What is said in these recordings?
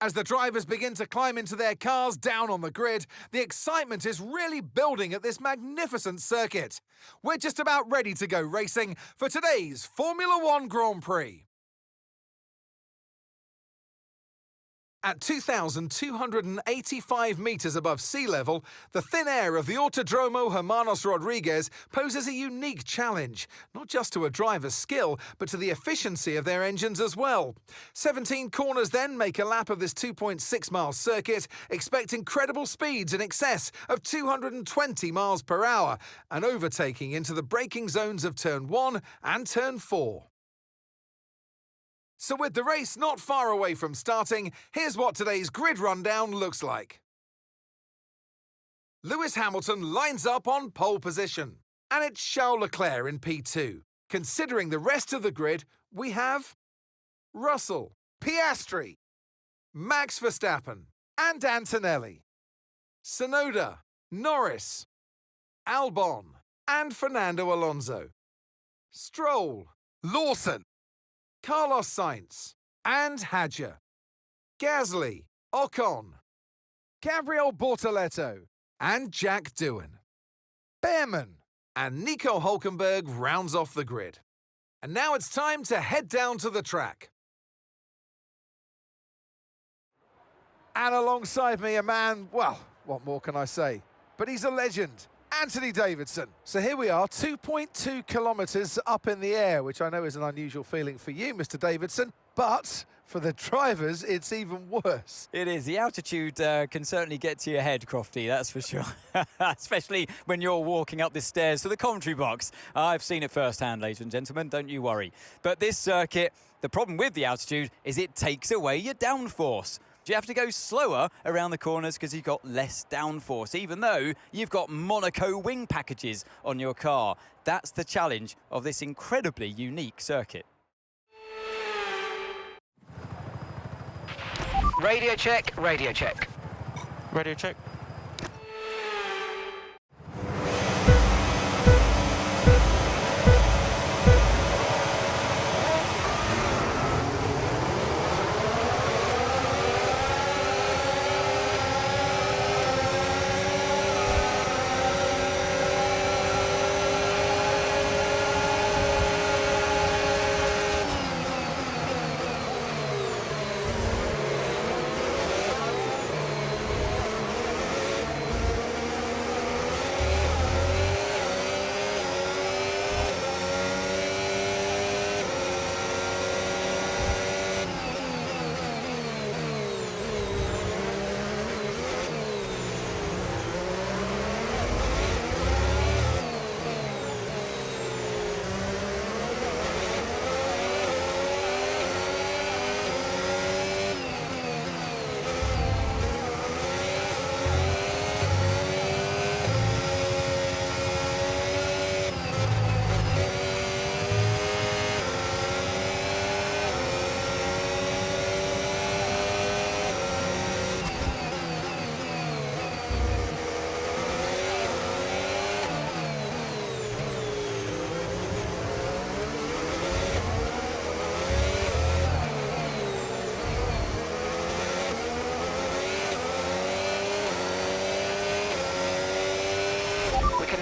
As the drivers begin to climb into their cars down on the grid, the excitement is really building at this magnificent circuit. We're just about ready to go racing for today's Formula One Grand Prix. At 2,285 metres above sea level, the thin air of the Autodromo Hermanos Rodriguez poses a unique challenge, not just to a driver's skill, but to the efficiency of their engines as well. 17 corners then make a lap of this 2.6-mile circuit, expect incredible speeds in excess of 220 miles per hour, and overtaking into the braking zones of Turn 1 and Turn 4. So with the race not far away from starting, here's what today's grid rundown looks like. Lewis Hamilton lines up on pole position, and it's Charles Leclerc in P2. Considering the rest of the grid, we have Russell, Piastri, Max Verstappen, and Antonelli, Tsunoda, Norris, Albon, and Fernando Alonso, Stroll, Lawson, Carlos Sainz, and Hadjar, Gasly, Ocon, Gabriel Bortoleto, and Jack Doohan. Behrman and Nico Hülkenberg rounds off the grid. And now it's time to head down to the track. And alongside me, a man, well, what more can I say? But he's a legend. Anthony Davidson. So here we are, 2.2 kilometres up in the air, which I know is an unusual feeling for you, Mr. Davidson, but for the drivers, it's even worse. It is. The altitude can certainly get to your head, Crofty, that's for sure. Especially when you're walking up the stairs to the commentary box. I've seen it firsthand, ladies and gentlemen, don't you worry. But this circuit, the problem with the altitude is it takes away your downforce. You have to go slower around the corners because you've got less downforce, even though you've got Monaco wing packages on your car. That's the challenge of this incredibly unique circuit. Radio check, radio check. Radio check.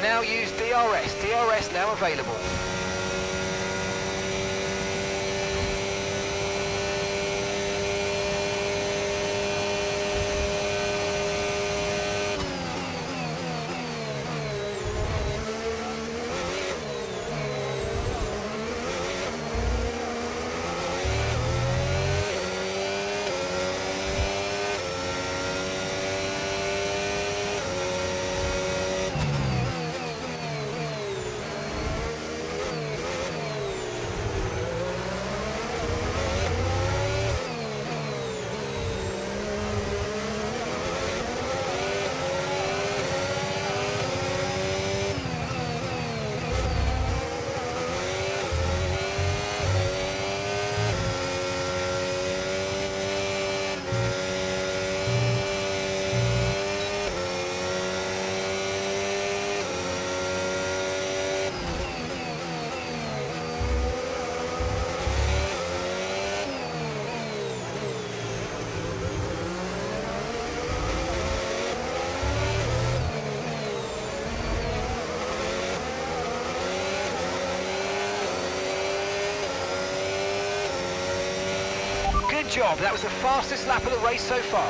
Now use DRS. DRS now available. job. That was the fastest lap of the race so far.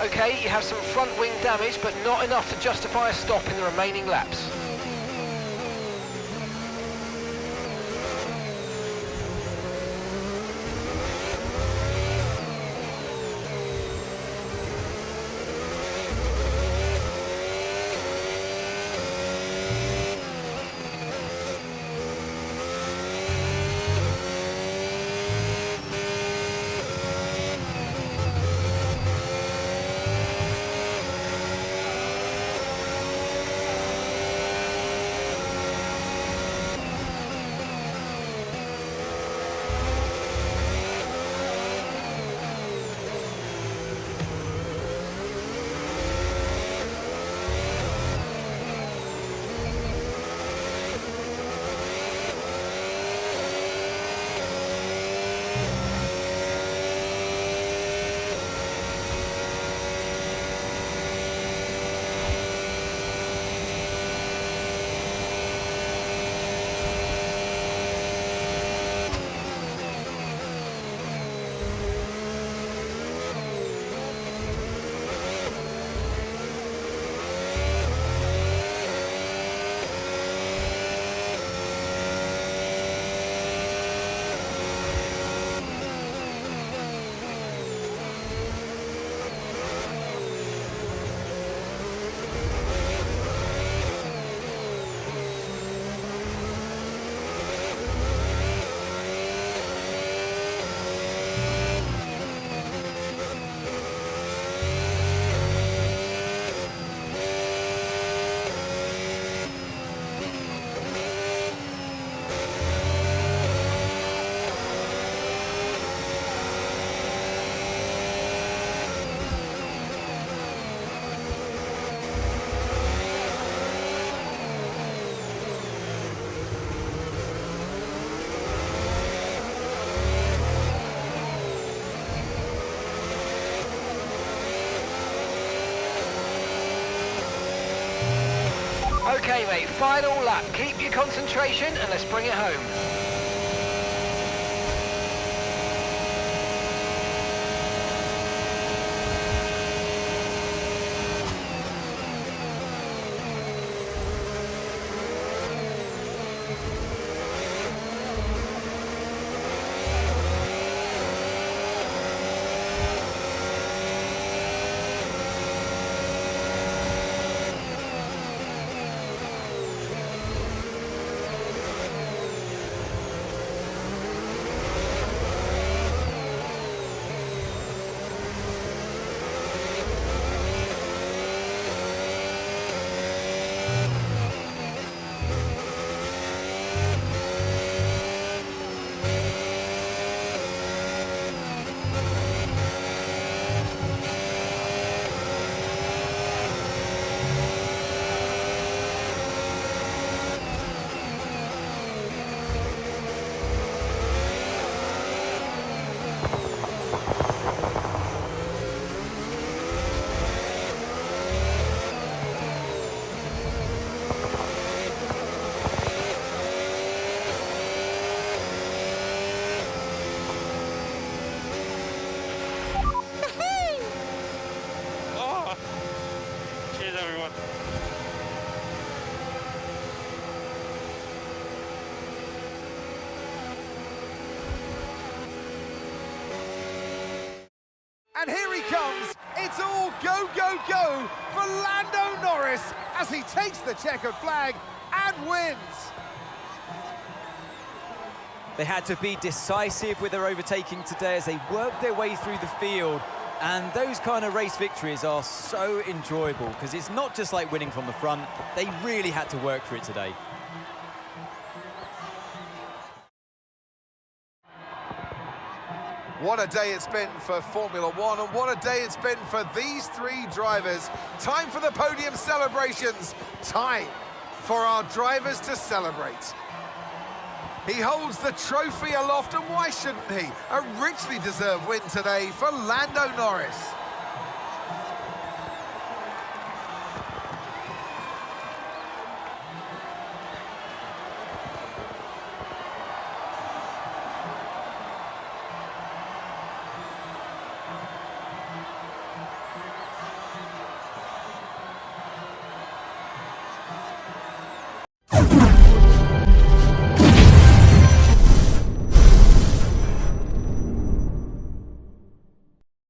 Okay, you have some front wing damage, but not enough to justify a stop in the remaining laps. Okay, mate, final lap. Keep your concentration and let's bring it home. And here he comes. It's all go, go, go for Lando Norris as he takes the checkered flag and wins. They had to be decisive with their overtaking today as they worked their way through the field. And those kind of race victories are so enjoyable because it's not just like winning from the front. They really had to work for it today. What a day it's been for Formula One, and what a day it's been for these three drivers. Time for the podium celebrations. Time for our drivers to celebrate. He holds the trophy aloft, and why shouldn't he? A richly deserved win today for Lando Norris.